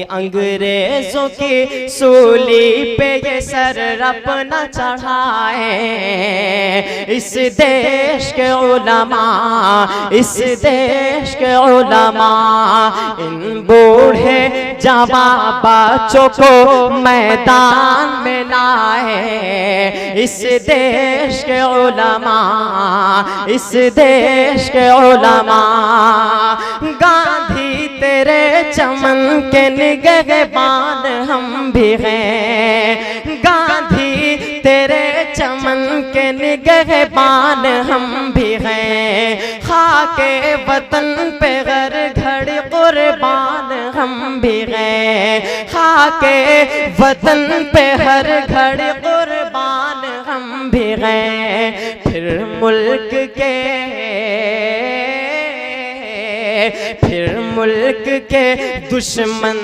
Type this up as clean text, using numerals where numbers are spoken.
अंग्रेजों की सूली पे ये सर अपना चढ़ाए, इस देश के उलमा, इस देश के उलमा इन बूढ़े जवां बच्चों को मैदान में लाए। इस देश के उलमा, इस देश के उलमा, गांधी तेरे चमन के निगहबान हम भी हैं, गांधी तेरे चमन के निगहबान हम भी हैं, खाके वतन पे हर घड़ी कुर्बान हम भी हैं, खाके वतन पे हर घड़ी कुर्बान हम भी हैं। फिर मुल्क के दुश्मन